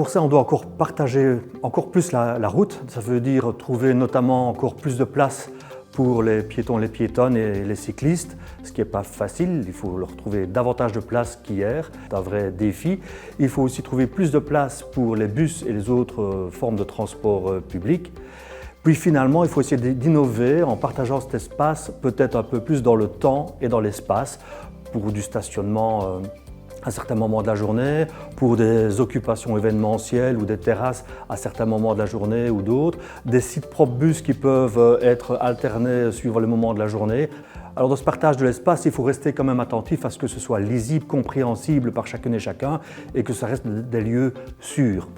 pour ça, on doit encore partager encore plus la route. Ça veut dire trouver notamment encore plus de place pour les piétons, les piétonnes et les cyclistes, ce qui n'est pas facile. Il faut leur trouver davantage de place qu'hier. C'est un vrai défi. Il faut aussi trouver plus de place pour les bus et les autres formes de transport public. Puis finalement, il faut essayer d'innover en partageant cet espace peut-être un peu plus dans le temps et dans l'espace pour du stationnement à certains moments de la journée, pour des occupations événementielles ou des terrasses à certains moments de la journée ou d'autres, des sites propres bus qui peuvent être alternés suivant les moments de la journée. Alors dans ce partage de l'espace, il faut rester quand même attentif à ce que ce soit lisible, compréhensible par chacune et chacun et que ça reste des lieux sûrs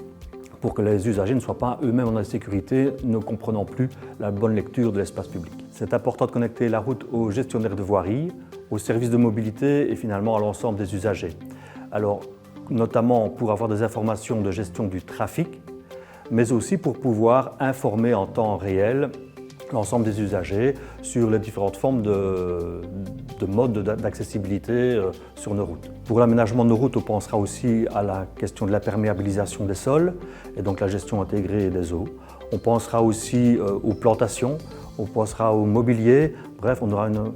pour que les usagers ne soient pas eux-mêmes en insécurité, ne comprenant plus la bonne lecture de l'espace public. C'est important de connecter la route aux gestionnaires de voirie, aux services de mobilité et finalement à l'ensemble des usagers. Alors, notamment pour avoir des informations de gestion du trafic, mais aussi pour pouvoir informer en temps réel l'ensemble des usagers sur les différentes formes de modes d'accessibilité sur nos routes. Pour l'aménagement de nos routes, on pensera aussi à la question de la perméabilisation des sols et donc la gestion intégrée des eaux. On pensera aussi aux plantations, on pensera au mobilier. Bref, on aura une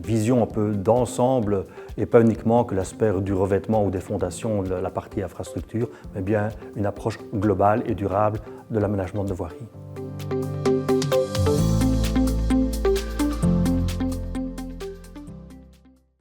vision un peu d'ensemble et pas uniquement que l'aspect du revêtement ou des fondations, la partie infrastructure, mais bien une approche globale et durable de l'aménagement de voirie.